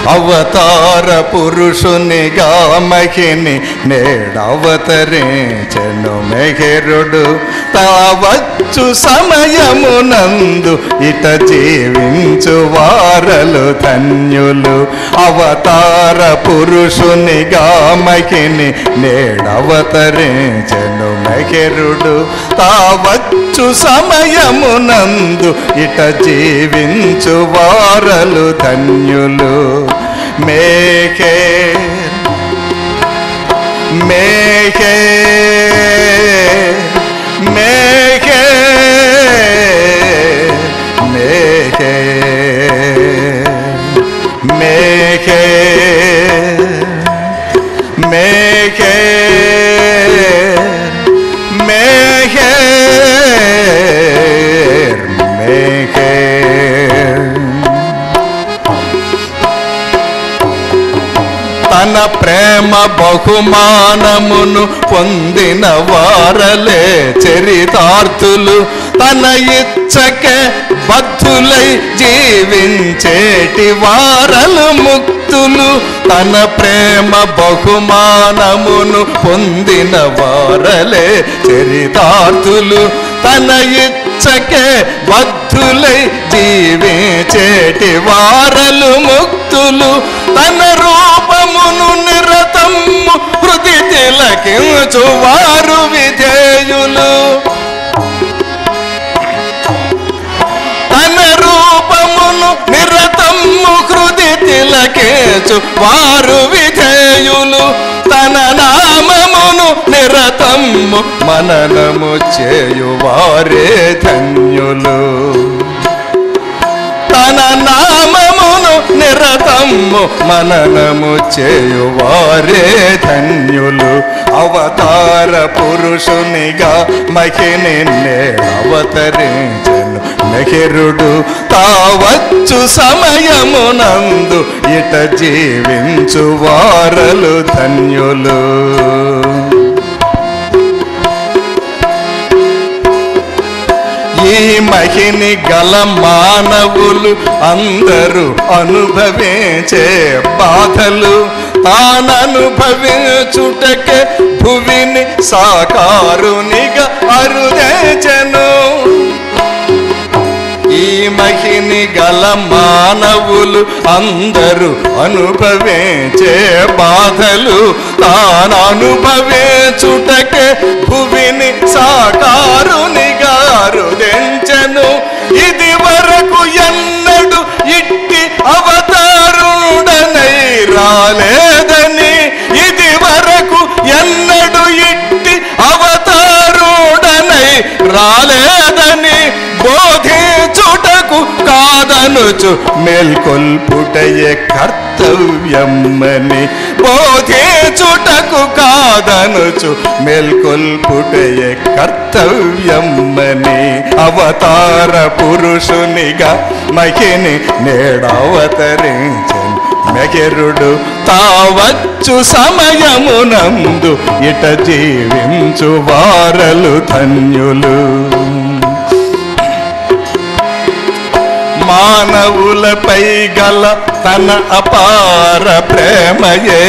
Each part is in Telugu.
అవతార పురుషునిగా మహిని నేడవతరించెను మెహరుడు తావచ్చు సమయమునందు ఇట జీవించు వారలు ధన్యులు అవతార పురుషునిగా మహిని నేడవతరించెను మెహరుడు తావచ్చు సమయమునందు ఇట జీవించు వారలు ధన్యులు మేఘే మేఘే మేఘే మేఘే మేఘే మేఘే మేఘే మేఘే తన ప్రేమ బహుమానమును పొందిన వారలే చరితార్థులు తన ఇచ్చకే బద్ధులై జీవించేటి వారలు ముక్తులు తన ప్రేమ బహుమానమును పొందిన వారలే చరితార్థులు తన ఇచ్చకే బద్ధులై జీవించేటి వారలు ముక్తులు తన రూపమును నిరతము హృది తిలకించు వారు విధేయులు తన రూపమును నిరతము హృది తిలకించు వారు విధేయులు తన నామమును నిరతము మననము చేయువారే ధన్యులు తన నామమును నిరతము మననము చేయువారే ధన్యులు అవతార పురుషునిగా మహిని నేడవతరించెను మెహరుడు తావచ్చు సమయమునందు ఇట జీవించు వారలు ధన్యులు ఈ మహిని గల మానవులు అందరూ అనుభవించే బాధలు తాననుభవించుటకే భువిని సాకారునిగా అరుదేచెను ఈ మహిని గల మానవులు అందరూ అనుభవించే బాధలు తాననుభవించుటకే భువిని సాకారునిగా అరుదించెను ఇది వరకు ఎన్నడు ఇట్టి అవతారుడనై రాలేదని ఇది వరకు ఎన్నడు ఇట్టి అవతారుడనై రాలేదని బోధించుటకు కాదనుచు మేల్కొల్పుటయే కర్తవ్యమని బోధించుటకు కాదనుచు మేల్కొల్పుటయే కర్తవ్యమని అవతార పురుషునిగా మహిని నేడవతరించెను మెహరుడు తావచ్చు సమయమునందు ఇట జీవించు వారలు ధన్యులు మానవులపై గల తన అపార ప్రేమయే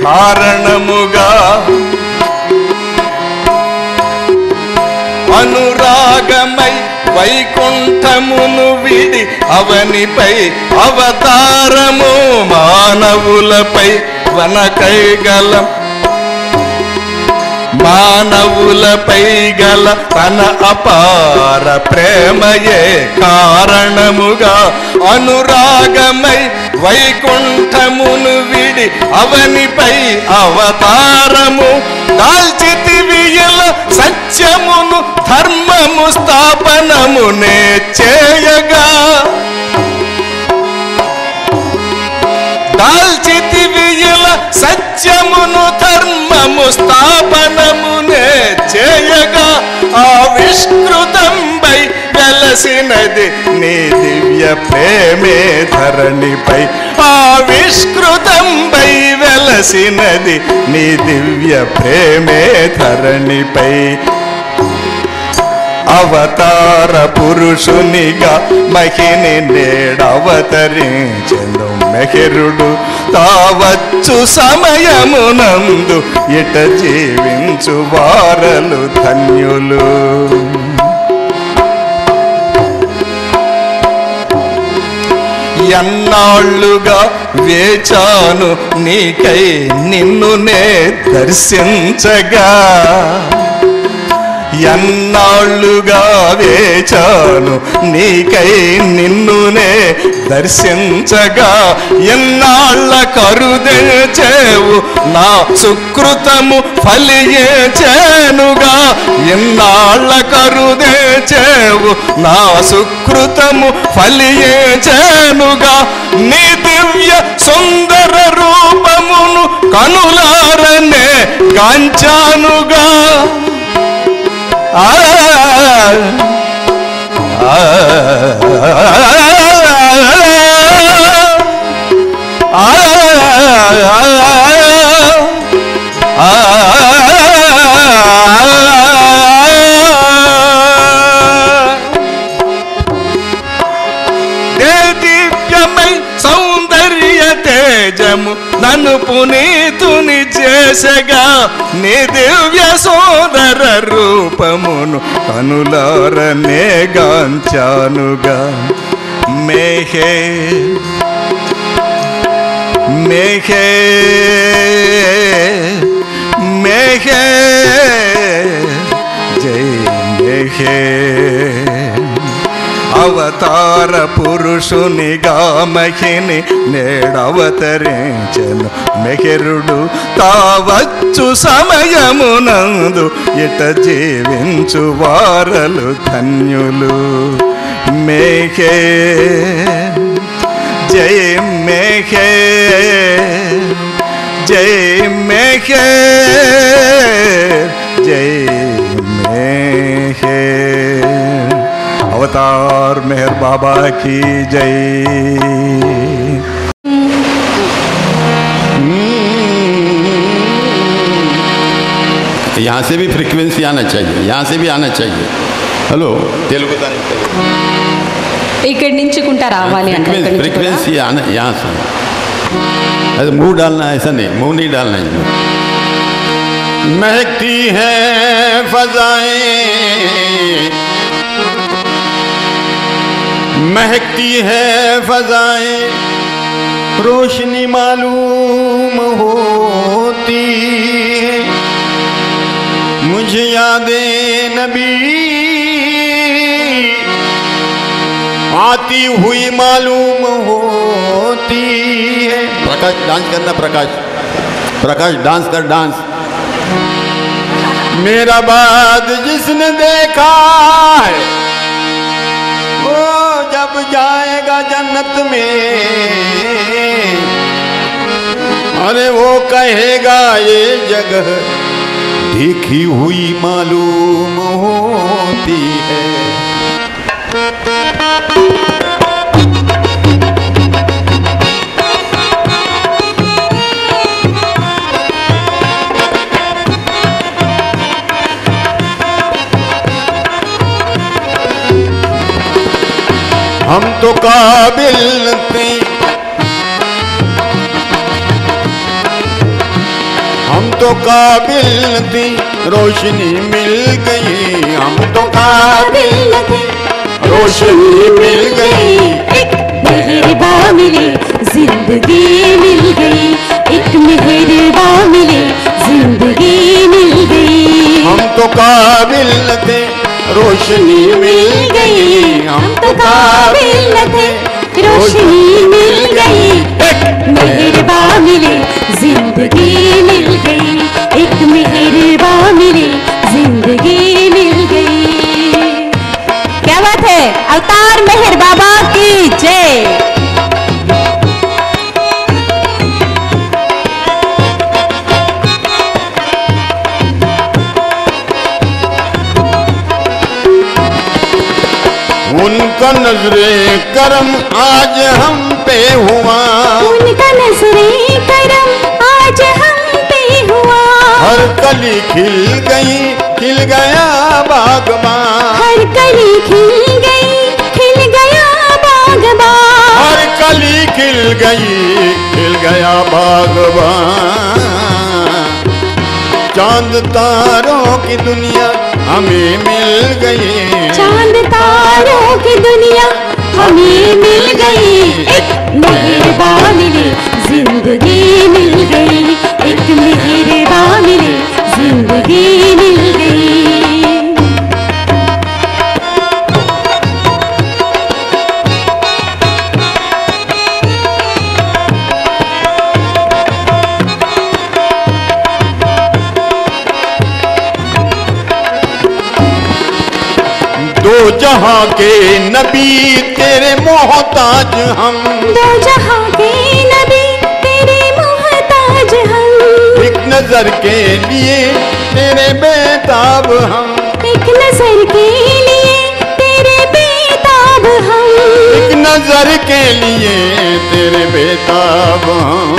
కారణముగా అనురాగమై వైకుంఠమును విడి అవనిపై అవతారము మానవులపై వనకై గల మానవులపై గల తన అపార ప్రేమయే కారణముగా అనురాగమై వైకుంఠమును విడి అవనిపై అవతారము దాల్చితివియల సత్యమును ధర్మము స్థాపనమునే చేయగా దాల్చితివియల సత్యమును ధర్మము స్థాపనమునే చేయగా ఆవిష్కృతంపై వెలసినది నీ దివ్య ప్రేమే ధరణిపై ఆవిష్కృతంపై వెలసినది నీ దివ్య ప్రేమే ధరణిపై అవతార పురుషునిగా మహిని నేడవతరించెను మెహరుడు తావచ్చు సమయమునందు ఇట జీవించు వారలు ధన్యులు. ఎన్నాళ్ళుగా వేచాను నీకై నిన్ను నే దర్శించగా, ఎన్నాళ్ళుగా వేచాను నీకై నిన్నునే దర్శించగా, ఎన్నాళ్ళ కరుదేచేవు నా సుకృతము ఫలియేచేనుగా, ఎన్నాళ్ళ కరుదేచేవు నా సుకృతము ఫలియేచేనుగా, నీ దివ్య సుందర రూపమును కనులారనే గాంచానుగా. దివ్యమై సౌందర్య తేజము నన్ను పునీతుని చేసగా, నీ దివ్య సోదర రూపమును కనులారనే గాంచానుగా. మేఘే మేఘే మేఘే జై మేఘే అవతార పురుషునిగా మహిని నేడవతరించెను మెహరుడు తావచ్చు సమయమునందు ఇట జీవించు వారలు ధన్యులు. మేఘే జై మేఘే జై మేఘే జై మేఘే. अवतार मेहर बाबा की जय. यहाँ से भी फ्रीक्वेंसी आना चाहिए, यहाँ से भी आना चाहिए. हेलो तेलुगु इकड़ नीचे कुंटा रावाली फ्रीक्वेंसी आना यहाँ से. ऐसे मुंह डालना ऐसा नहीं, मुंह नहीं डालना है. महकती है फजाएं, महकती है फजाएं, रोशनी मालूम होती है, मुझे यादें नबी आती हुई मालूम होती है. प्रकाश डांस करना, प्रकाश प्रकाश डांस कर, डांस. मेरा बाद जिसने देखा है वो जब जाएगा जन्नत में, अरे वो कहेगा ये जगह देखी हुई मालूम होती है. हम तो काबिल थे, हम तो काबिल थे, रोशनी मिल गई. हम तो काबिल थे, रोशनी मिल गई. एक मेहरबा मिले जिंदगी मिल गई, एक मेहरबा मिले जिंदगी मिल गई. हम तो काबिल थे, रोशनी मिल गई. हम तो काबिल थे, रोशनी मिल गई. एक मेहरबा मिले जिंदगी मिल गई, एक मेहरबा मिले जिंदगी मिल गई. क्या बात है. अवतार मेहर बाबा की जय. उनका नजरे करम आज हम पे हुआ, उनका नजरे करम आज हम पे हुआ. हर हर कली खिल गई, खिल गया बागबान। हर कली खिल गई, खिल गया बागबान। हर कली खिल गई, खिल गया बागबान। चांद तारों की दुनिया हमें मिल गई। चांद तारों की दुनिया हमें मिल गई। एक मेहरबान मिली, जिंदगी मिल गई। एक मेहरबान मिली, जिंदगी मिल गई। दो जहां के नबी तेरे मोहताज हम। दो जहां के नबी तेरे मोहताज हम। एक नजर के लिए तेरे बेताब हम। एक नजर के लिए तेरे बेताब हम। एक नजर के लिए तेरे बेताब हम।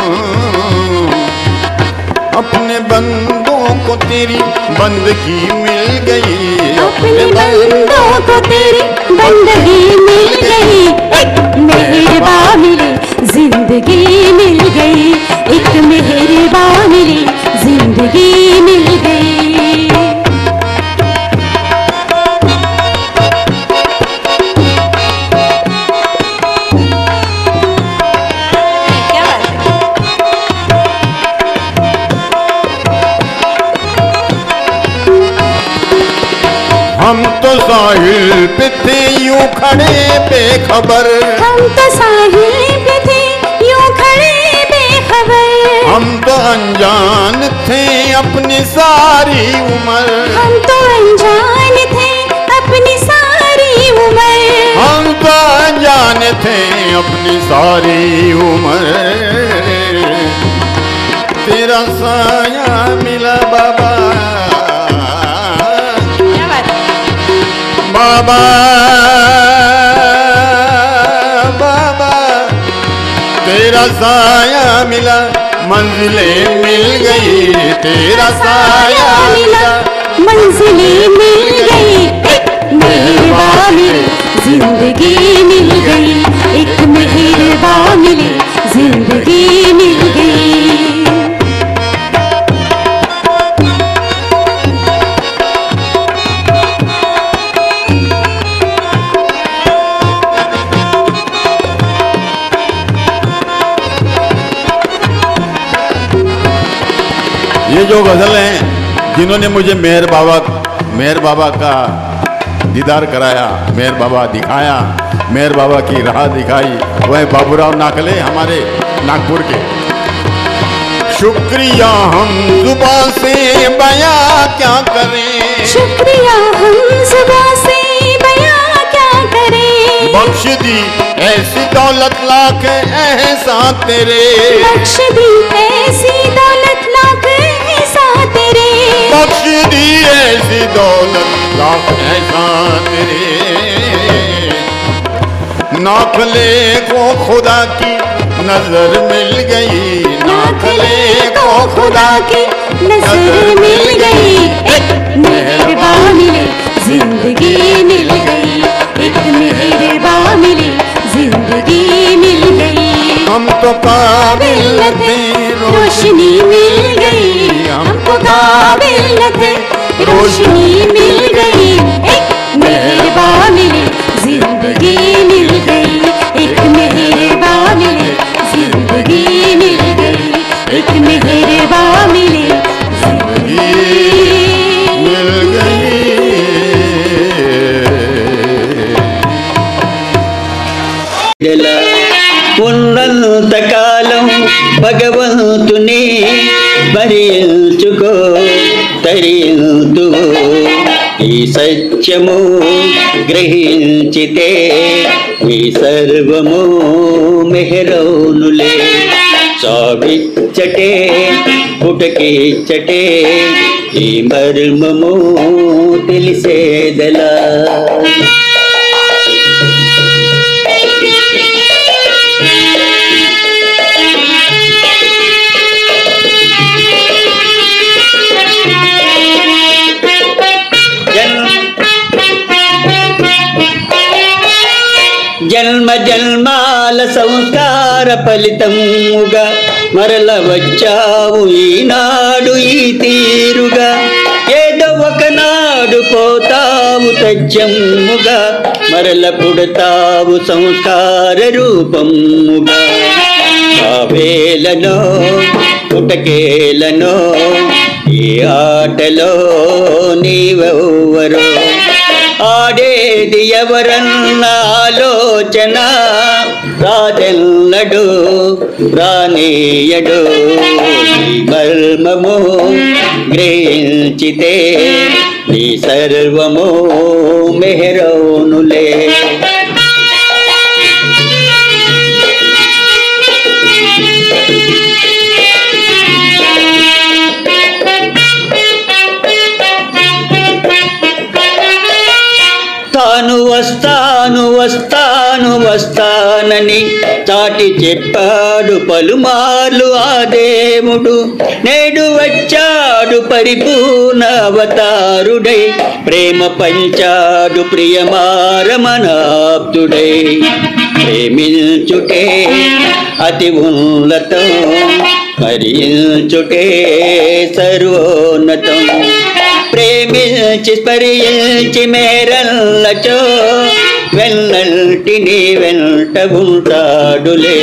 अपने बंदों को तेरी बंदगी मिल गई। अपने बंदों को तेरी बंदगी मिल गई। एक मेहरबान मिली, जिंदगी मिल गई। एक मेहरबान मिली, जिंदगी मिल गई। हम तो साहिल पे थे यूं खड़े बेखबर। हम तो साहिल पे थे यूं खड़े बेखबर। हम तो अनजान थे अपनी सारी उम्र। हम तो अनजान थे अपनी सारी उम्र। हम तो अनजान थे अपनी सारी उम्र। तेरा साया मिला बाबा, बाबा बाबा। तेरा साया मिला, मंजिलें मिल गई। तेरा साया मिला, मंजिलें मिल गई। एक मेहरबान मिली, जिंदगी मिल गई। एक मेहरबान मिली, जिंदगी मिल गई। ये जो गजल हैं जिन्होंने मुझे मेहर बाबा का दीदार कराया, मेहर बाबा दिखाया, मेहर बाबा की राह दिखाई, वह बाबूराव नाकले हमारे नागपुर के। शुक्रिया हम जुबान से बयां क्या करें। शुक्रिया हम जुबान से बयां क्या करें। बख्श दी ऐसी दौलत लाख एहसान तेरे। बख्श दी ऐसी दौलत लाख एहसान तेरे। बख्श दी ऐसी दौलत लाख एहसान तेरे। नाखले को खुदा की नजर मिल गई। नाखले को खुदा की नजर मिल गई। एक मेहरबान मिली, जिंदगी मिल गई। एक मेहरबान मिली, जिंदगी मिल गई। हम तो काबिल न थे, रोशनी मिल गई। हमको काबिल न थे, रोशनी मिल गई। एक मेहरबान मिली, जिंदगी मिल गई। एक मेहरबान मिली, जिंदगी मिल गई। एक मेहरबान मिली, जिंदगी मिल गई। ఉన్నంతకాలం భగవంతుని భరించుకో తరింతు ఈ సత్యము గ్రహించితే ఈ సర్వము మెహరౌనులే సావిచ్చటే పుటకిచ్చటే ఈ మర్మము తెలిసేదలా సంస్కార ఫలితముగా మరల వచ్చావు ఈనాడు ఈ తీరుగా. ఏదో ఒకనాడు పోతావు తజ్జముగా, మరల పుడతావు సంస్కార రూపముగా. కావేలనో పుటకేలనో ఈ ఆటలో నీవెవ్వరో, ఆడేది ఎవరన్న ఆలోచన రాజెల్లడు రానీయడు. నీ మర్మము గ్రహించితే నీ సర్వము మెహరోనులే. తాను వస్తాను వస్తాను వస్తానని చాటి చెప్పాడు పలుమార్లు ఆ దేవుడు. నేడు వచ్చాడు పరిపూర్ణ అవతారుడై, ప్రేమ పంచాడు ప్రియమారమనాప్తుడై. ప్రేమించుటే అతి ఉన్నతం, మరించుటే సర్వోన్నతం. ప్రేమించి స్మరించి మేరల్లచో వెన్నల్టి నీ వెంట ఉంటాడులే.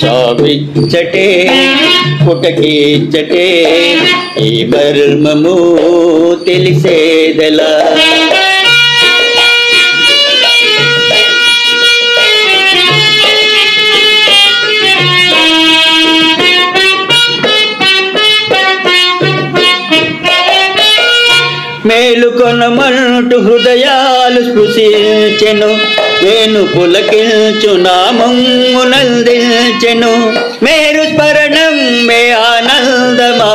చావిచ్చటే పుటకీచ్చటే ఈ మర్మము తెలిసేదెలా. మేలుకొనమంటూ హృదయాలు స్పృశించెను, వేణు పులకించు నామమునందించెను. మేరు స్మరణం మే ఆనందమానందము,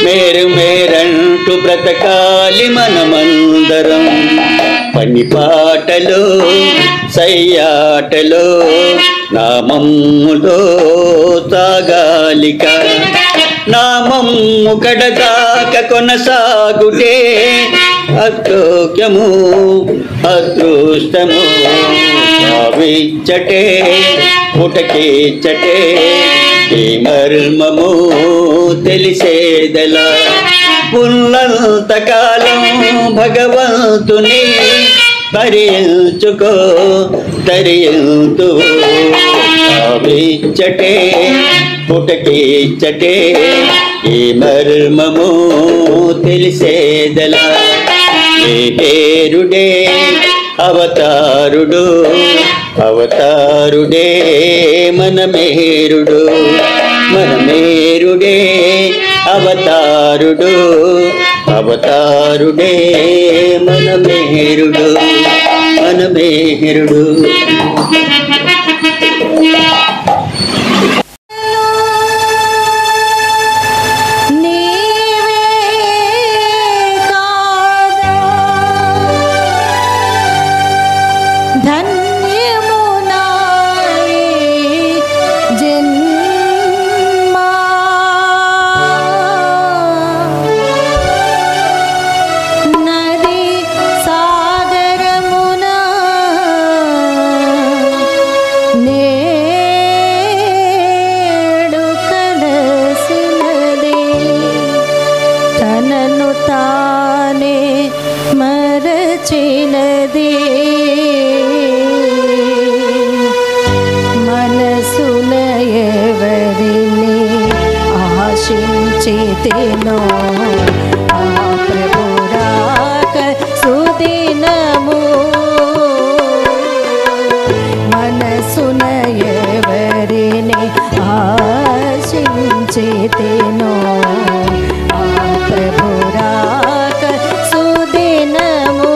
మేరు మేరంటూ బ్రతకాలి మనమందరం. పని పాటలో సయ్యాటలో నామములో సాగాలిక. నామము కడదాక కొనసాగుటే అద్రోగ్యము అదృష్టము. భావించటే పుటకీచ్చటే ఈ మర్మము తెలిసేదెలా. ఉన్నంతకాలం భగవంతుని భరించుకో తరింతు. భావించటే పుటకీచ్చటే ఈ మర్మము తెలిసేదెలా. మేరుడే అవతారుడు, అవతారుడే మన మేరుడు. మన మేరుడే అవతారుడు, అవతారుడే మన మేరుడు, మన మేరుడు. చేతేనో ఆ ప్రభురాక సుదినము. మనసున ఎవరిని ఆశించేతేనో ఆ ప్రభురాక సుదినము.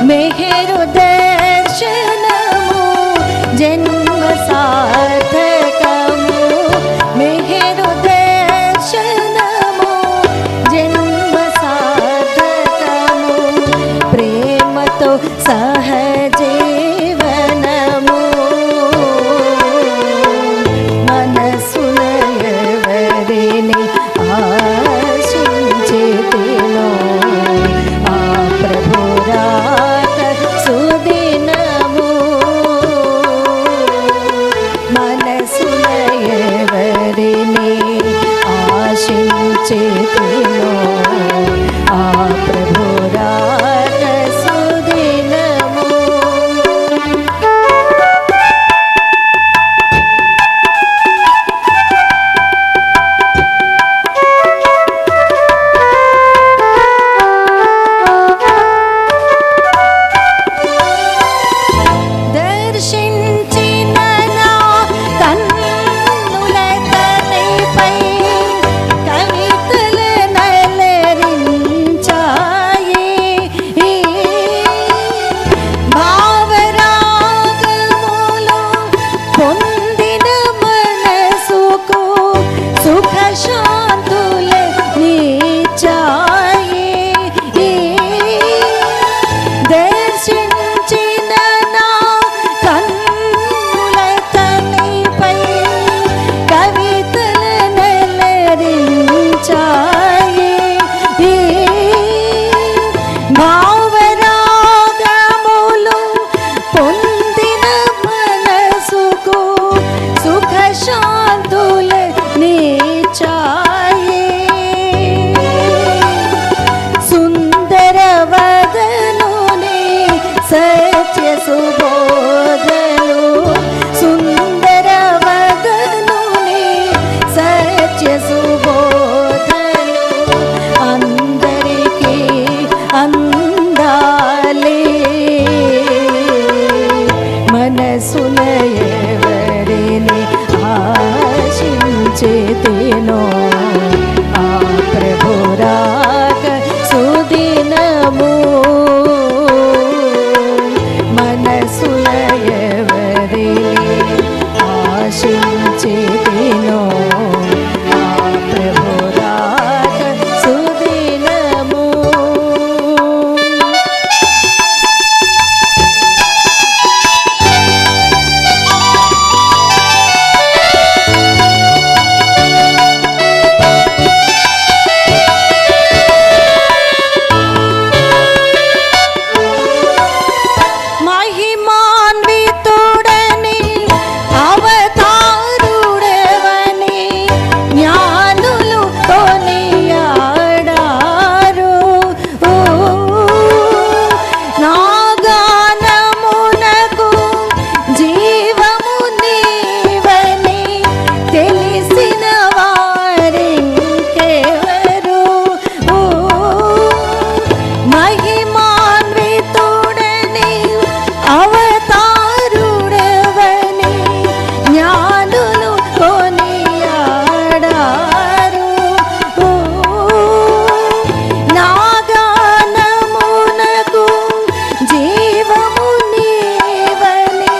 మెహరు దర్శనము జన్మ సార్థకము. మెహరు దర్శనము సుబోధలు సుందర వదనుని సత్య సుబోధలు అందరికీ అందాలే మనసున ఎవరిని ఆశించేతేనో ఆ ప్రభురాక సుదినము మనసున ఎవరిని ఆశించేతేనో ఆ ప్రభురాక సుదినము మహిమాన్వితుడని అవతారుడవని జ్ఞానులు కొనియాడారు నా గానమునకు జీవము నీవని తెలిసిన వారింకెవరు మహిమాన్వితుడని అవతారుడవని జ్ఞానులు కొనియాడారు నా గానమునకు జీవము నీవని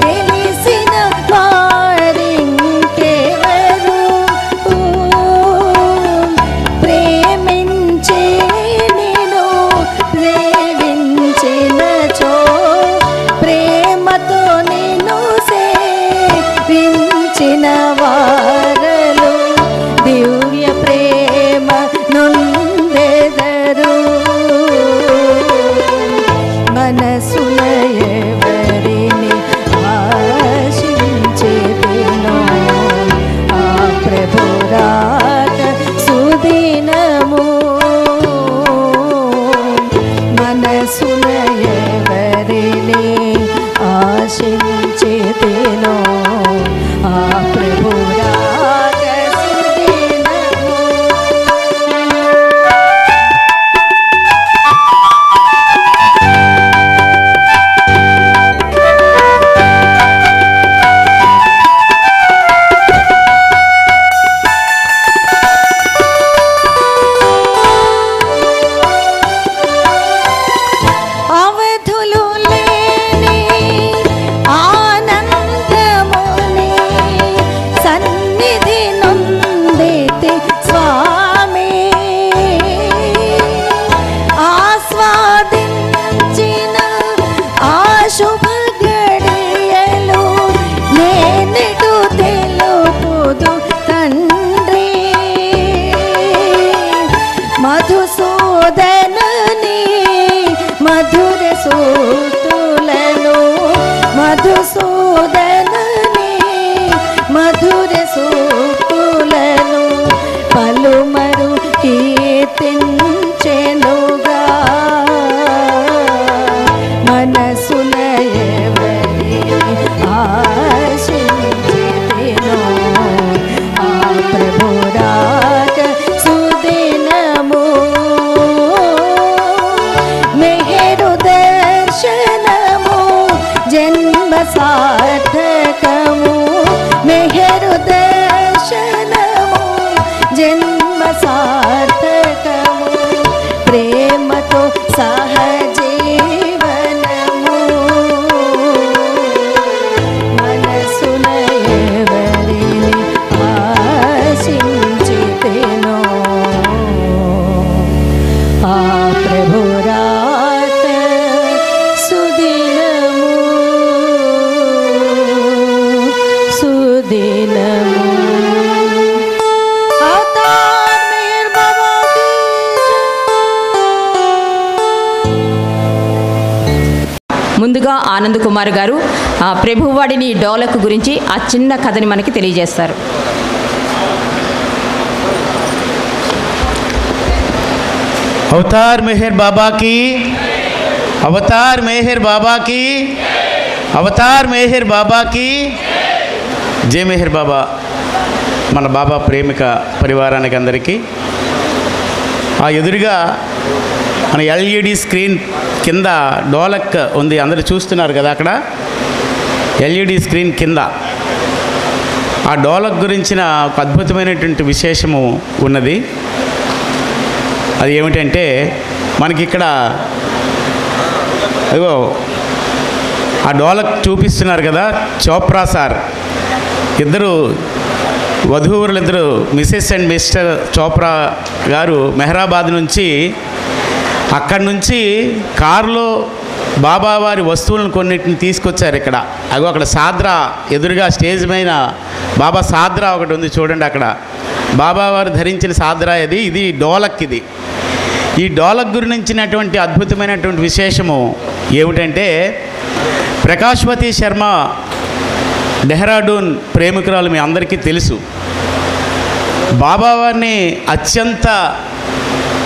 తెలిసిన వారింకెవరు ప్రేమించే నిన్ను ప్రేమించినచో ప్రేమతో నిన్ను సేవించిన వారలు దివ్య ప్రేమ నొందెదరు మనసున ఎవరిని ఆశించేతేనో ఆ ప్రభురాక సుదినము మనసున ఎవరిని ఆశించేతేనో ఆ ప్రభురాక సుదినము అవధులు లేని ఆనందముని సన్నిధి నొందితి స్వామి ఆస్వాదించిన ఆ శుభ గడియలు నేనెటు తెలుపుదు తండ్రి మధుసూదనని మధుర సూతులను మధుసూదనని మధుర సూతులను పలుమరు కీర్తించెనుగా మనసున ఎవరిని ఆశించెదెనో ఆ ప్రభురాక సుదినము మెహరు దర్శనము జన్మ సార్థకము మెహరు దర్శనము జన్మ సార్థకము ప్రేమతో సహజీవనము మనసున ఎవరిని ఆశించితేనో ఆ ప్రభురాక సుదినము సుదినము అవతార్ మెహర్ బాబా की ముందుగా ఆనంద్ కుమార్ గారు ప్రభువాడిని డోలకు గురించి ఆ చిన్న కథని మనకి తెలియజేస్తారు. अवतार मेहर बाबा की అవతార్ మెహర్ బాబా की అవతార్ మెహర్ బాబా की జై మెహర్ బాబా. మన బాబా ప్రేమిక పరివారానికి అందరికీ ఆ ఎదురుగా మన ఎల్ఈడి స్క్రీన్ కింద డోలక్ ఉంది, అందరూ చూస్తున్నారు కదా. అక్కడ ఎల్ఈడి స్క్రీన్ కింద ఆ డోలక్ గురించిన ఒక అద్భుతమైనటువంటి విశేషము ఉన్నది. అది ఏమిటంటే మనకి ఇక్కడ అదిగో ఆ డోలక్ చూపిస్తున్నారు కదా. చోప్రా సార్ ఇద్దరు వధూవరులు, ఇద్దరు మిసెస్ అండ్ మిస్టర్ చోప్రా గారు మెహరాబాద్ నుంచి అక్కడి నుంచి కారులో బాబావారి వస్తువులను కొన్నిటిని తీసుకొచ్చారు ఇక్కడ. అగో అక్కడ సాద్రా ఎదురుగా స్టేజ్ పైన బాబా సాద్రా ఒకటి ఉంది చూడండి. అక్కడ బాబావారు ధరించిన సాద్రా ఇది డోలక్. ఈ డోలక్ గురించినటువంటి అద్భుతమైనటువంటి విశేషము ఏమిటంటే ప్రకాశ్వతి శర్మ డెహ్రాడూన్ ప్రేమికురాలు మీ అందరికీ తెలుసు. బాబావారిని అత్యంత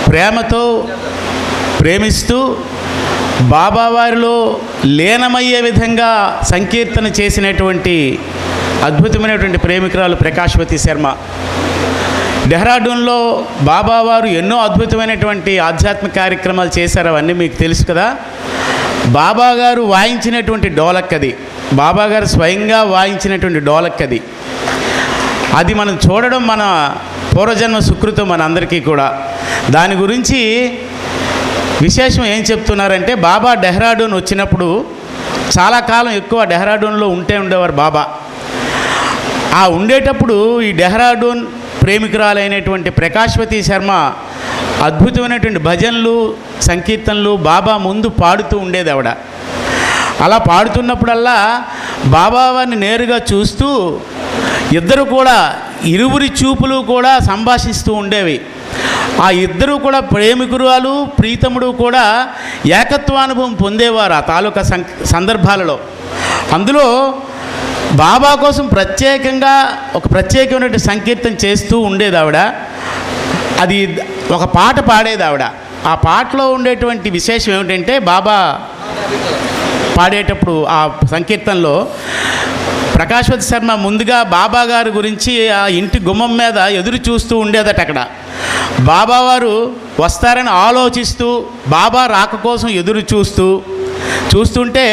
ప్రేమతో ప్రేమిస్తూ బాబావారిలో లీనమయ్యే విధంగా సంకీర్తన చేసినటువంటి అద్భుతమైనటువంటి ప్రేమికురాలు ప్రకాశ్వతి శర్మ. డెహ్రాడూన్లో బాబావారు ఎన్నో అద్భుతమైనటువంటి ఆధ్యాత్మిక కార్యక్రమాలు చేశారు, అవన్నీ మీకు తెలుసు కదా. బాబాగారు వాయించినటువంటి డోలక్ అది, బాబాగారు స్వయంగా వాయించినటువంటి డోలక్ అది మనం చూడడం మన పూర్వజన్మ సుకృతం మన అందరికీ కూడా. దాని గురించి విశేషం ఏం చెప్తున్నారంటే బాబా డెహ్రాడూన్ వచ్చినప్పుడు చాలా కాలం ఎక్కువ డెహ్రాడూన్లో ఉండేవారు బాబా. ఆ ఉండేటప్పుడు ఈ డెహ్రాడూన్ ప్రేమికురాలైనటువంటి ప్రకాశ్వతి శర్మ అద్భుతమైనటువంటి భజనలు సంకీర్తనలు బాబా ముందు పాడుతూ ఉండేది ఆవిడ. అలా పాడుతున్నప్పుడల్లా బాబావారిని నేరుగా చూస్తూ ఇద్దరు కూడా ఇరువురి చూపులు కూడా సంభాషిస్తూ ఉండేవి. ఆ ఇద్దరు కూడా ప్రేమికురాలు ప్రీతముడు కూడా ఏకత్వానుభవం పొందేవారు ఆ తాలూకా సందర్భాలలో. అందులో బాబా కోసం ప్రత్యేకంగా ఒక ప్రత్యేకమైనటువంటి సంకీర్తన చేస్తూ ఉండేది ఆవిడ. అది ఒక పాట పాడేది ఆవిడ. ఆ పాటలో ఉండేటువంటి విశేషం ఏమిటంటే బాబా పాడేటప్పుడు ఆ సంకీర్తనలో ప్రకాశ్వతి శర్మ ముందుగా బాబా గారి గురించి ఆ ఇంటి గుమ్మం మీద ఎదురు చూస్తూ ఉండేదట. అక్కడ బాబావారు వస్తారని ఆలోచిస్తూ బాబా రాక కోసం ఎదురు చూస్తుంటే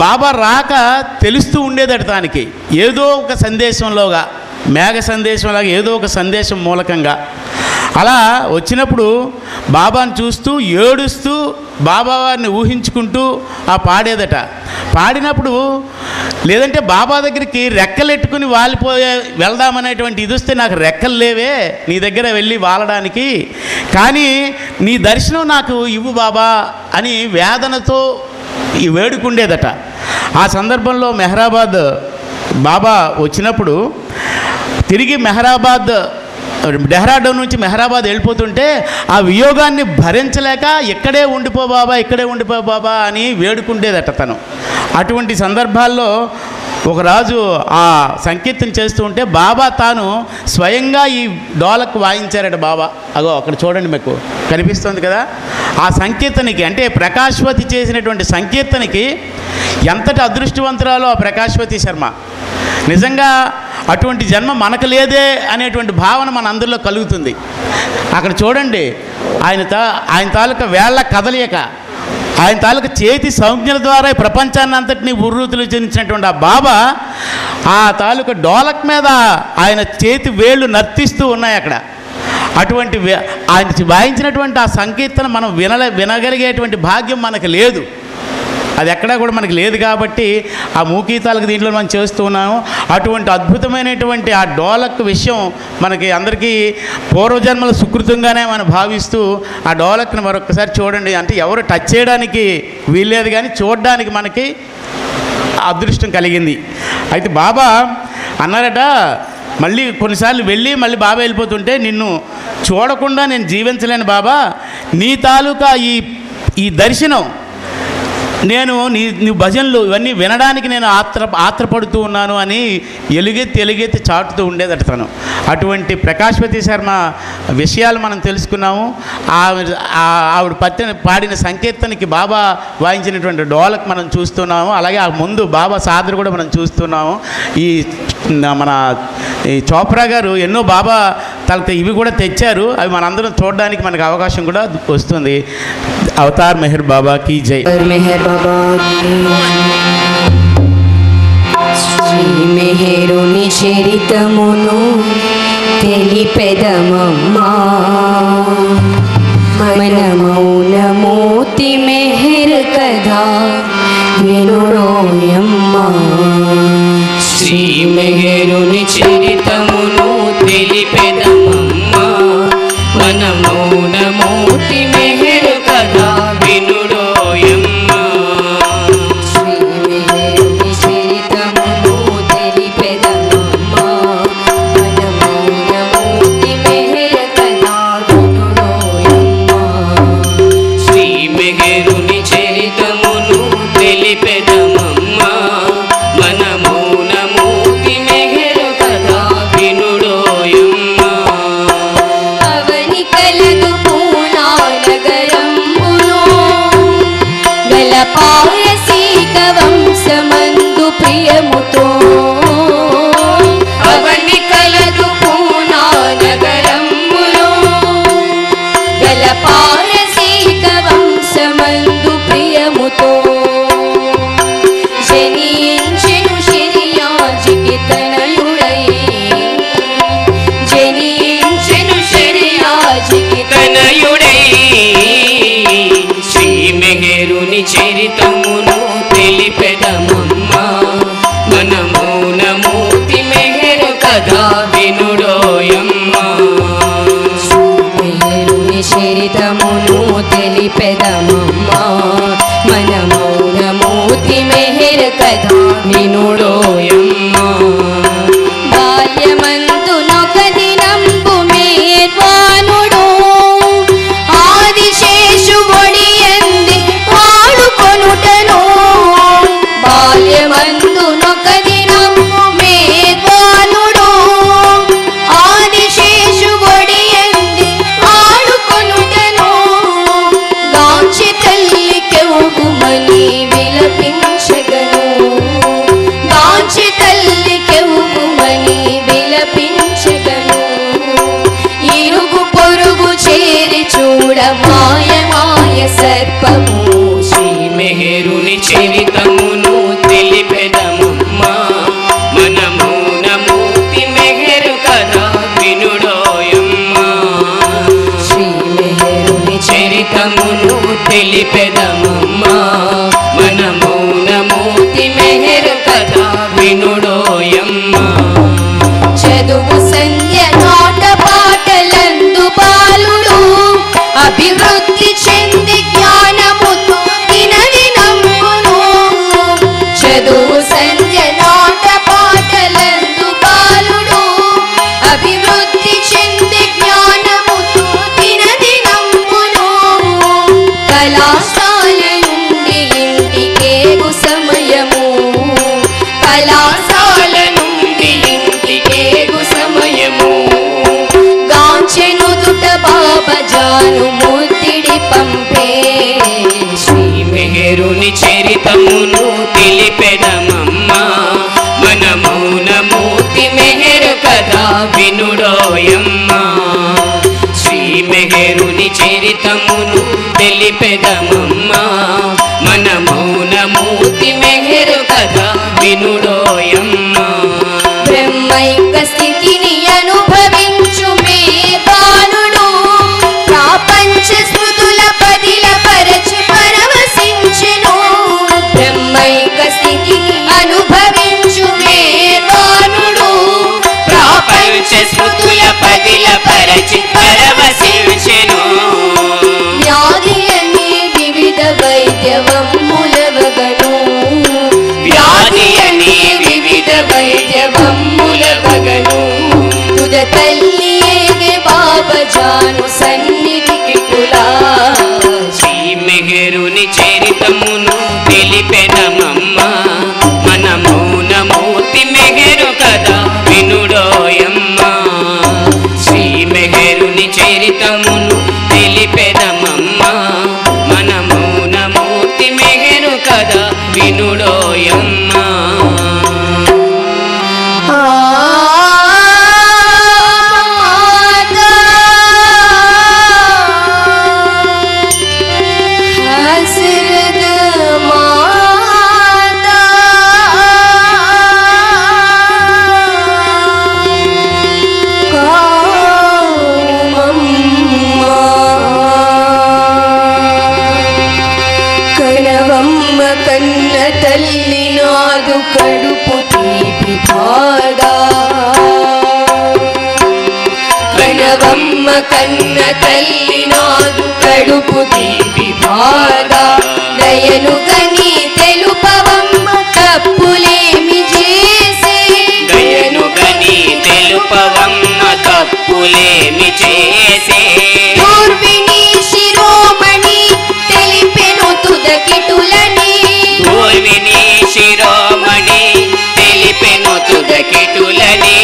బాబా రాక తెలుస్తూ ఉండేదట దానికి. ఏదో ఒక సందేశంలోగా, మేఘ సందేశంలాగా ఏదో ఒక సందేశం మూలకంగా అలా వచ్చినప్పుడు బాబాను చూస్తూ ఏడుస్తూ బాబావారిని ఊహించుకుంటూ ఆ పాడేదట. పాడినప్పుడు లేదంటే బాబా దగ్గరికి రెక్కలెట్టుకుని వెళ్దామనేటువంటి ఇది వస్తే నాకు రెక్కలు లేవే నీ దగ్గర వెళ్ళి వాలడానికి, కానీ నీ దర్శనం నాకు ఇవ్వు బాబా అని వేదనతో వేడుకుండేదట. ఆ సందర్భంలో మెహరాబాద్ బాబా వచ్చినప్పుడు తిరిగి డెహ్రాడూన్ నుంచి మెహరాబాద్ వెళ్ళిపోతుంటే ఆ వియోగాన్ని భరించలేక ఇక్కడే ఉండిపో బాబా అని వేడుకుండేదట తను. అటువంటి సందర్భాల్లో ఒక రాజు ఆ సంకీర్తన చేస్తూ ఉంటే బాబా తాను స్వయంగా ఈ డోలక్ వాయించారట బాబా. అగో అక్కడ చూడండి, మీకు కనిపిస్తుంది కదా. ఆ సంకీర్తనకి అంటే ప్రకాశ్వతి చేసినటువంటి సంకీర్తనకి ఎంతటి అదృష్టవంతురాలో ఆ ప్రకాశ్వతి శర్మ. నిజంగా అటువంటి జన్మ మనకు లేదే అనేటువంటి భావన మన అందరిలో కలుగుతుంది. అక్కడ చూడండి, ఆయన తాలూకా వేళ్ల కదలియక, ఆయన తాలూకా చేతి సంజ్ఞల ద్వారా ప్రపంచాన్ని అంతటినీ ఉర్రూతులు చెందించినటువంటి ఆ బాబా ఆ తాలూకా డోలక్ మీద ఆయన చేతి వేళ్ళు నర్తిస్తూ ఉన్నాయి అక్కడ. అటువంటి ఆయన వాయించినటువంటి ఆ సంకీర్తన మనం వినగలిగేటువంటి భాగ్యం మనకు లేదు. అది ఎక్కడా కూడా మనకి లేదు కాబట్టి ఆ మూకీతాలకు దీంట్లో మనం చేస్తూ ఉన్నాము. అటువంటి అద్భుతమైనటువంటి ఆ డోలక్ విషయం మనకి అందరికీ పూర్వజన్మల సుకృతంగానే మనం భావిస్తూ ఆ డోలక్ని మరొకసారి చూడండి. అంటే ఎవరు టచ్ చేయడానికి వీల్లేదు కానీ చూడడానికి మనకి అదృష్టం కలిగింది. అయితే బాబా అన్నారట, మళ్ళీ కొన్నిసార్లు వెళ్ళి మళ్ళీ బాబా వెళ్ళిపోతుంటే నిన్ను చూడకుండా నేను జీవించలేను బాబా, నీ తాలూకా ఈ దర్శనం నేను నీ భజనలు ఇవన్నీ వినడానికి నేను ఆత్రపడుతూ ఉన్నాను అని ఎలుగెత్తి చాటుతూ ఉండేదట తను. అటువంటి ప్రకాశ్వతి శర్మ విషయాలు మనం తెలుసుకున్నాము. ఆవిడ పాడిన సంకీర్తనకి బాబా వాయించినటువంటి డోలక్ మనం చూస్తున్నాము. అలాగే ఆ ముందు బాబా సాదరు కూడా మనం చూస్తున్నాము. మన చోప్రా గారు ఎన్నో బాబా తనకి ఇవి కూడా తెచ్చారు. అవి మనందరం చూడడానికి మనకు అవకాశం కూడా వస్తుంది. అవతార్ మెహర్ బాబా కీ జై. మెహర్ బాబా శ్రీ మెహరుని చరితమును తెలిపెదమమ్మా మన మౌనమూర్తి మెహర్ కథ వినుడోయమ్మా. శ్రీ మెహరుని చరితమును తెలిపెదమమ్మా మన మౌనమూర్తి మెహర్ కథ వినుడోయమ్మా. శ్రీ మెహరుని చరితమును తెలిపెదమమ్మా మన మౌనమూర్తి మెహర్ కథ వినుడోయమ్మా. శ్రీ మెహరుని చరితమును తెలిపెదమమ్మా మన మౌనమూర్తి మెహర్ కథ వినుడోయమ్మా. అవని కలదు పూనా నగరంబులో గల పారసీక వంశమందు ప్రియముతో. అవని కలదు పూనా నగరంబులో గల పారసీక వంశమందు ప్రియముతో. జనించెను శరియాజికి తనయుడై జనించెను శరియాజికి తనయుడై శ్రీ మెహరుని చరితమును తెలిపెదమమ్మా మన మౌనమూర్తి మెహర్ కథ వినుడోయమ్మా. మెహరుని చరితమును తెలిపెదమమ్మా మన మౌనమూర్తి మెహర్ కథ వినుడోయమ్మా. బాల్యమందునొక దినంబు మేర్వానుడు ఆదిశేషువొడియంది వాడుకొనుటను. బాల్యమందునొక దినంబు మేర్వానుడు ఆదిశేషువొడియంది వాడుకొనుటను. గాంచి తల్లికెవ్వుమని విలపించగను గాంచి తల్లికెవ్వుమని విలపించగను. ఇరుగు పొరుగు చేరి చూడ మాయ మాయ సర్పము. శ్రీ మెహరుని చరితమును తెలిపెదమమ్మా మన మౌనమూర్తి మెహర్ కథ వినుడోయమ్మా. శ్రీ మెహరుని చరితమును తెలిపెదమమ్మా మన మౌనమూర్తి మెహర్ కథ వినుడోయమ్మా. చదువు సంధ్య నాట పాటలందు బాలుడు అభివృద్ధి చెంది జ్ఞానముతో దినదినమును. చదువు సంధ్య నాట పాటలందు బాలుడు అభివృద్ధి చెంది జ్ఞానముతో దినదినమును. కళాశాల నుండి ఇంటికేగు సమయము కళాశాల నుండి ఇంటికేగు సమయము. గాంచెను దుట బాబా జాను ముద్దిడి పంపే. శ్రీ మెహరుని చరితమును తెలిపెదమమ్మా మన మౌనమూర్తి మెహర్ కథ వినుడోయమ్మా. శ్రీ మెహరుని చరితమును తెలిపెదమమ్మా మన మౌనమూర్తి మెహర్ కథ వినుడోయమ్మా. బ్రహ్మైక స్థితిని అనుభవించు మేధానుడు ప్రాపంచ స్మృతుల పదిల పరచి పరవశించెను. బ్రహ్మైక స్థితిని అనుభవించు మేధానుడు ప్రాపంచ స్మృతుల పదిల పరచి పరవశించెను. వ్యాధి అనే వివిధ వైద్యవమ్ములవగను. వ్యాధి అనే వివిధ వైద్యవమ్ములవగను. తుద తల్లి ఏగే బాబా జాను సన్నిధికి కులా. శ్రీ మెహరుని చరితమును వినుడోయమ్మ కడుపు తీపి బాధ కనవమ్మ కన్న తల్లి నాదు కడుపు తీపి బాధ దయను గని తెలుపవమ్మ తప్పులేమి చేసే దయను గని తెలుపవమ్మ తప్పులేమి చేసే పూర్విని శిరోమణి తెలిపెను తుదకిటులని పూర్విని శిరోమణి తెలిపెను తుదకిటులని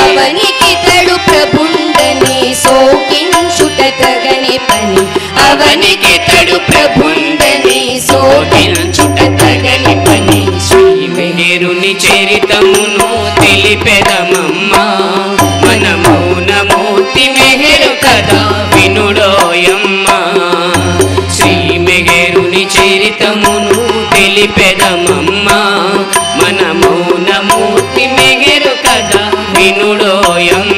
అవనికి తడు ప్రభుండని సోకించుట తగని పని అవనికి తడు ప్రభుండని సోకించుట తగని పని శ్రీమెహరుని చరితమును తెలిపెదమమ్మ మన మౌనమూర్తి మెహరు కదా వినుడోయమ్మ శ్రీమెహరుని చరితమును తెలిపెదమమ్మ మన మౌనమూర్తి మెహరు కదా వినుడోయమ్మ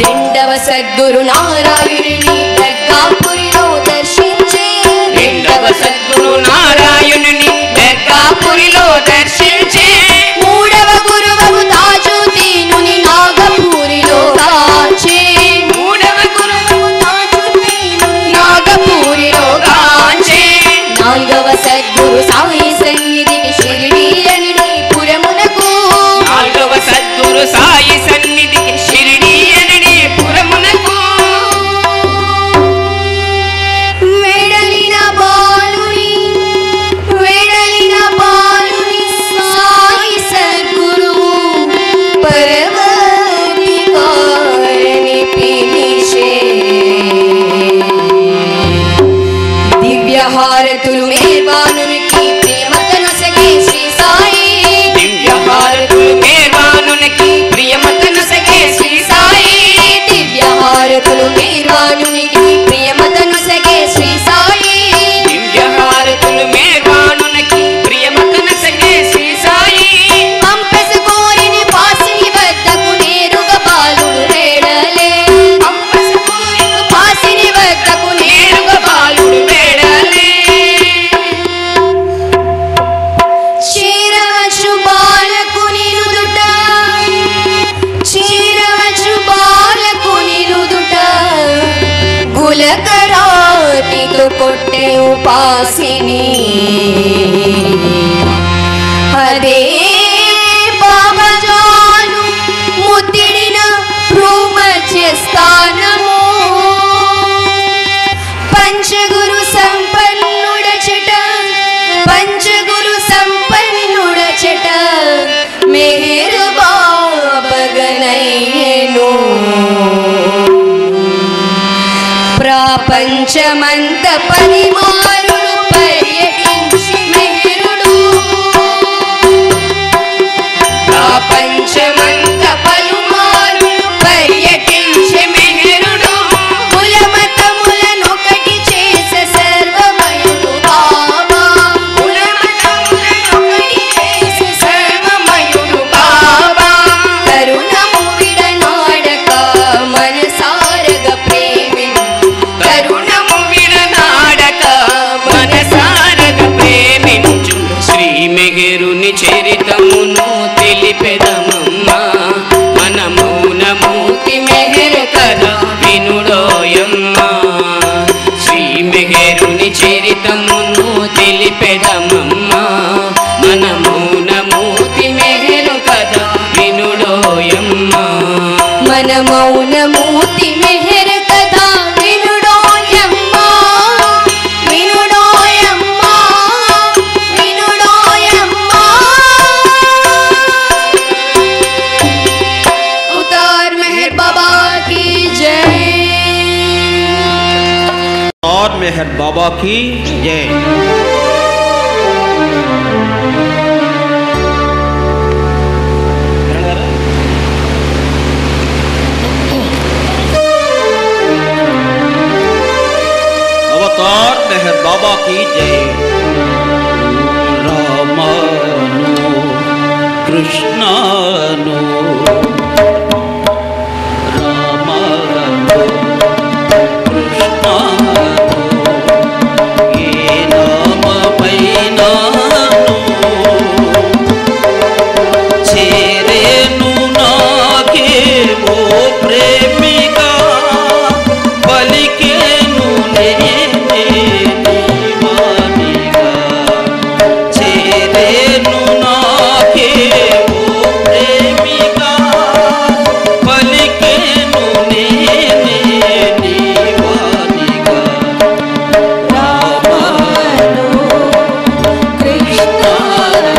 రెండవ సద్గురు నారాయణుని దర్గాపురిలో దర్శించే రెండవ సద్గురు నారాయణుని దర్గాపురిలో దర్శించే మూడవ గురువు తాజుద్దీనుని నాగపూరిలో కాంచే మూడవ గురువు తాజుద్దీనుని నాగపూరిలో కాంచే నాలుగవ సద్గురు సాయి సన్నిధికి షిరిడి అని పురమునకు నాలుగవ సద్గురు సాయి సన్నిధికి షిరిడి అని పురమునకు వెడలిన బాలుని సాయి సద్గురు పరమాధికారిని పిలిచే దివ్యహారతులు మేర్వానునికి ప్రేమతనొసగే శ్రీ సాయి దివ్యహారతులు మేర్వానునికి ప్రియమతనొసగే శ్రీ సాయి దివ్యహారతులు మేర్వానునికి ప్రియమతనొసగే శ్రీ సాయి దివ్యహారతులు మేర్వానునికి ప్రియమతనొసగే శ్రీ సాయి పంపస కోరిని పాసిని వద్దకు నేరుగా బాలుడు వేడలే పంపస కోరిన పాసిని వద్దకు నేరుగా బాలుడు వేడలే చేరవచ్చు బాలకుని నుదుట గులకరాతితో కొట్టే ఉపాసిని అదే బాబజాను ముద్దిడిన భ్రూమధ్య స్థానము పంచగురు సంపన్నుడచట మెహరు బాబగనయ్యను ప్రపంచమంత పరిమారులు పర్యటించి మెహరుడు ప్రపంచమంత పలుమారులు పర్యటించి మెహరుడు కులమతములనొకటి చేసే సర్వమయుడు బాబా కులమతములనొకటి చేసే సర్వమయుడు బాబా కరుణము విడనాడక మనసారగ ప్రేమిను కరుణము విడనాడక మనసారగ ప్రేమించు శ్రీ మెహరుని చరితమును తెలిపెదమమ్మ మన మౌనమూర్తి మెహరు కదా వినుడోయమ్మ శ్రీ మెహరుని చరితమును తెలిపెదమమ్మ మన మౌనమూర్తి మెహరు కదా వినుడోయమ్మ మన మౌనమూర్తి మెహర్ కథా వినుడోయమ్మ వినుడోయమ్మ వినుడోయమ్మ उतार मेहर बाबा की जय और मेहर बाबा की जय। కృష్ణను రామను కృష్ణను ఏ నామమైనా చేరేను నాకే ఓ ప్రేమిక పలికేను నేనే నీవానిగా చేరేను నాకే ఓ ప్రేమిక పలికేను నేనే నీవానిగా రామను కృష్ణను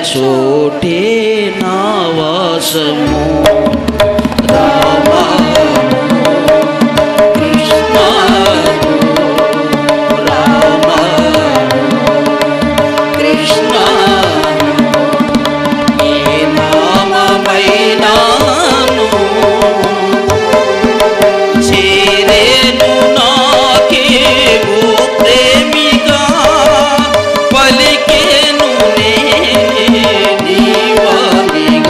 చోటే నా వాసము రామా కృష్ణ రామా కృష్ణ ఏ నామమైనాను చేరేను నాకే ఓ ప్రేమిగా పలికేను నీవానిగా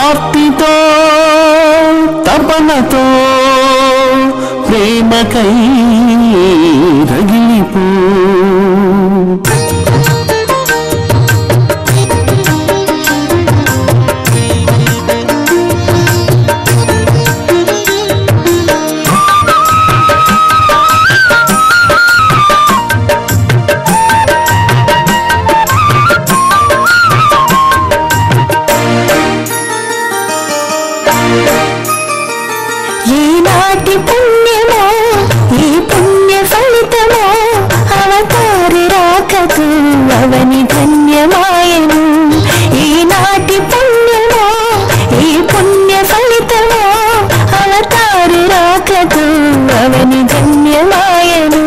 ఆర్తితో తపనతో ప్రేమకై రగిలిపో ఈనాటి పుణ్యమో ఈ పుణ్య ఫలితమో అవతారి రాకకు అవని ధన్యమాయను. ఈనాటి పుణ్యమో ఈ పుణ్య ఫలితమో అవతారి రాకకు అవని ధన్యమాయను.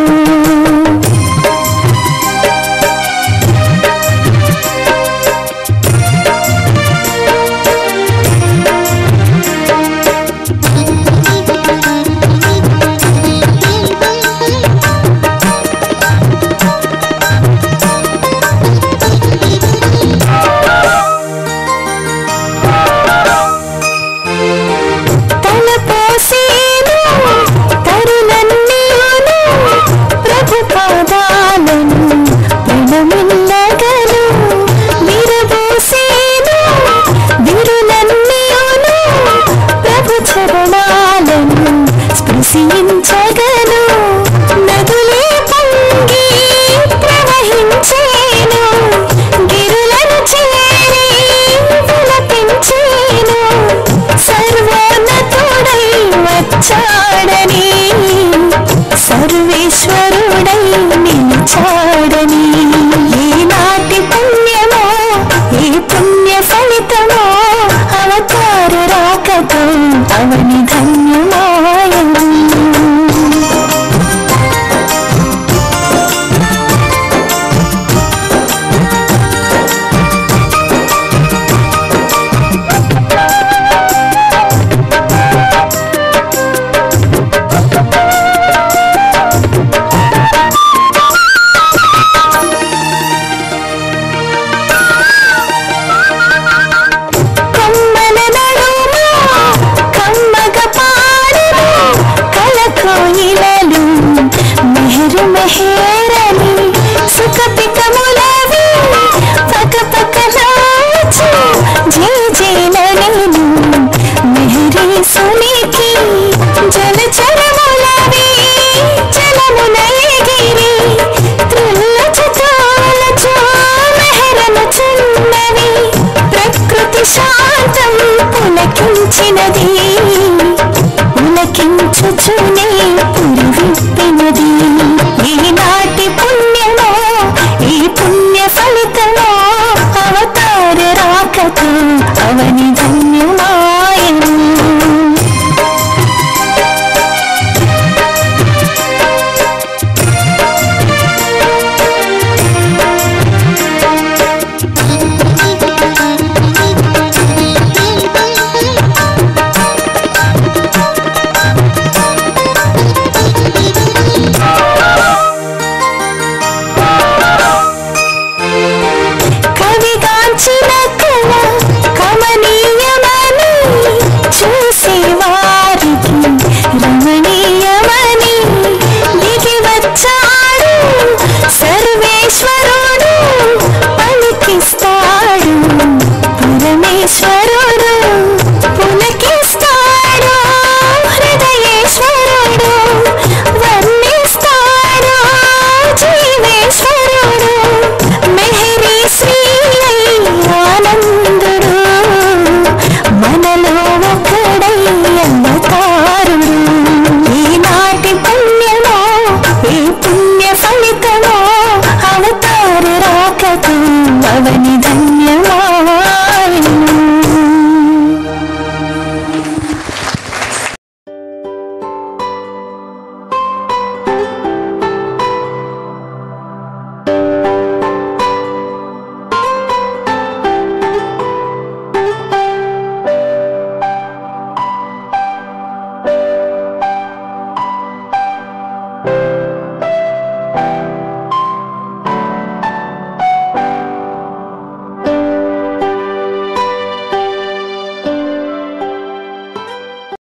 స్పృశించగను నదులే పొంగి ప్రవహించేను, గిరులను చేరి విలపించేను. సర్వోన్నతుడై వచ్చాడని సర్వేశ్వరుడై నిలిచాడని. ఈనాటి పుణ్యమో ఈ పుణ్య ఫలితమో అవతారు రాకతో అవని ధన్యమాయను. మెహేరని సుఖపికములవి పకపకలాచు జేజేనను మెహరీ సునికి జలచరములవి జలమున ఎగిరి త్రుల్లచు తోలచు మెహరను చున్నవి. ప్రకృతి శాంతం పులకించినది పులకించుచునే